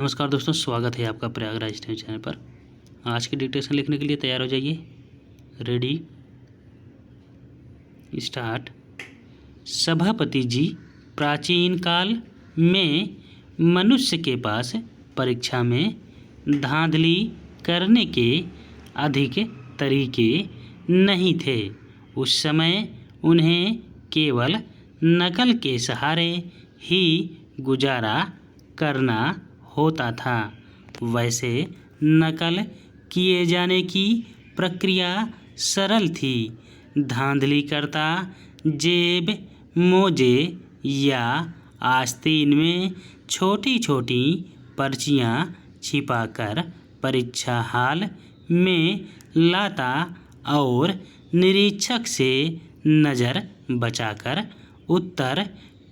नमस्कार दोस्तों, स्वागत है आपका प्रयागराज स्टडी चैनल पर। आज की डिक्टेशन लिखने के लिए तैयार हो जाइए। Ready, start. सभापति जी प्राचीन काल में मनुष्य के पास परीक्षा में धांधली करने के अधिक तरीके नहीं थे। उस समय उन्हें केवल नकल के सहारे ही गुजारा करना होता था। वैसे नकल किए जाने की प्रक्रिया सरल थी। धांधली करता जेब, मोजे या आस्तीन में छोटी छोटी पर्चियाँ छिपाकर परीक्षा हाल में लाता और निरीक्षक से नज़र बचाकर उत्तर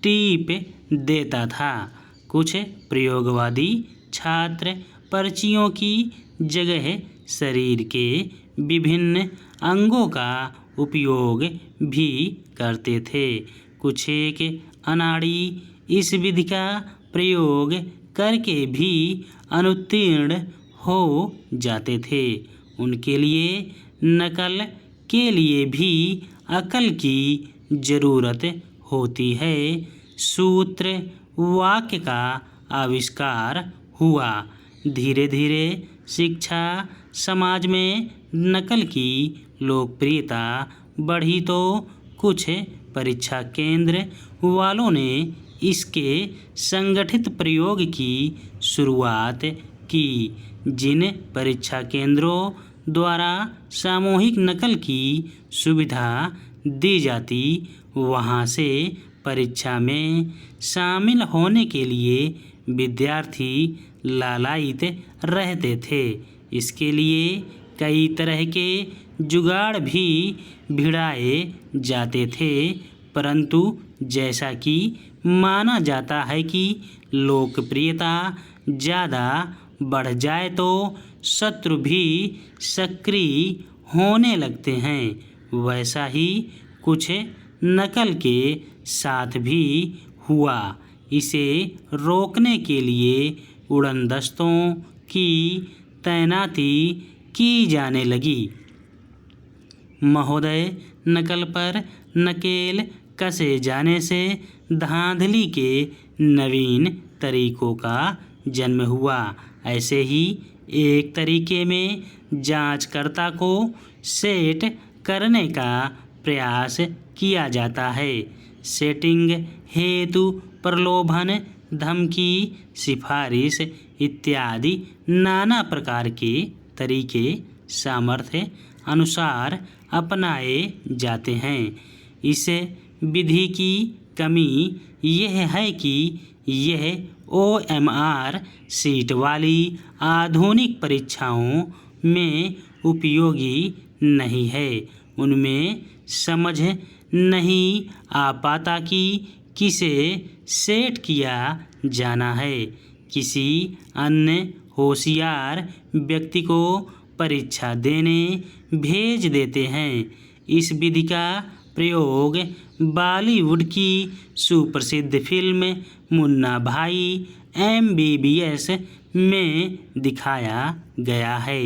टीप देता था। कुछ प्रयोगवादी छात्र पर्चियों की जगह शरीर के विभिन्न अंगों का उपयोग भी करते थे। कुछ एक अनाड़ी इस विधि का प्रयोग करके भी अनुत्तीर्ण हो जाते थे। उनके लिए नकल के लिए भी अकल की ज़रूरत होती है। सूत्र वाक्य का आविष्कार हुआ। धीरे धीरे शिक्षा समाज में नकल की लोकप्रियता बढ़ी तो कुछ परीक्षा केंद्र वालों ने इसके संगठित प्रयोग की शुरुआत की। जिन परीक्षा केंद्रों द्वारा सामूहिक नकल की सुविधा दी जाती, वहाँ से परीक्षा में शामिल होने के लिए विद्यार्थी लालायित रहते थे। इसके लिए कई तरह के जुगाड़ भी भिड़ाए जाते थे, परंतु जैसा कि माना जाता है कि लोकप्रियता ज़्यादा बढ़ जाए तो शत्रु भी सक्रिय होने लगते हैं, वैसा ही कुछ नकल के साथ भी हुआ। इसे रोकने के लिए उड़नदस्तों की तैनाती की जाने लगी। महोदय, नकल पर नकेल कसे जाने से धांधली के नवीन तरीकों का जन्म हुआ। ऐसे ही एक तरीके में जांचकर्ता को सेट करने का प्रयास किया जाता है। सेटिंग हेतु प्रलोभन, धमकी, सिफारिश इत्यादि नाना प्रकार के तरीके सामर्थ्य अनुसार अपनाए जाते हैं। इस विधि की कमी यह है कि यह OMR सीट वाली आधुनिक परीक्षाओं में उपयोगी नहीं है। उनमें समझ नहीं आ पाता कि किसे सेट किया जाना है। किसी अन्य होशियार व्यक्ति को परीक्षा देने भेज देते हैं। इस विधि का प्रयोग बॉलीवुड की सुप्रसिद्ध फिल्म मुन्ना भाई MBBS में दिखाया गया है।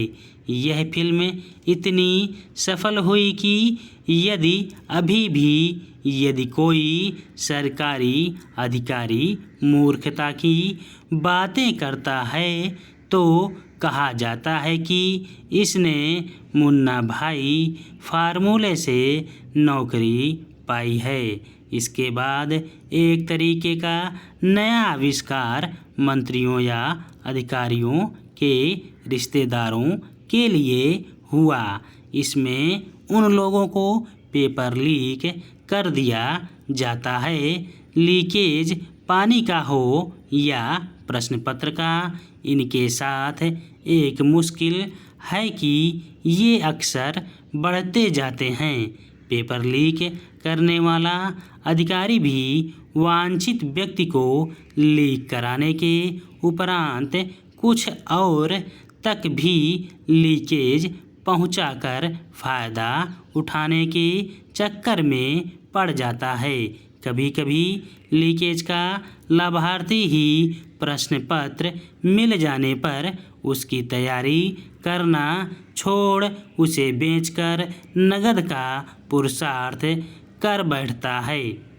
यह फिल्म इतनी सफल हुई कि यदि कोई सरकारी अधिकारी मूर्खता की बातें करता है तो कहा जाता है कि इसने मुन्ना भाई फार्मूले से नौकरी पाई है। इसके बाद एक तरीके का नया आविष्कार मंत्रियों या अधिकारियों के रिश्तेदारों के लिए हुआ। इसमें उन लोगों को पेपर लीक कर दिया जाता है। लीकेज पानी का हो या प्रश्न पत्र का, इनके साथ एक मुश्किल है कि ये अक्सर बढ़ते जाते हैं। पेपर लीक करने वाला अधिकारी भी वांछित व्यक्ति को लीक कराने के उपरांत कुछ और तक भी लीकेज पहुंचाकर फ़ायदा उठाने के चक्कर में पड़ जाता है। कभी कभी लीकेज का लाभार्थी ही प्रश्न पत्र मिल जाने पर उसकी तैयारी करना छोड़ उसे बेचकर नगद का पुरुषार्थ कर बैठता है।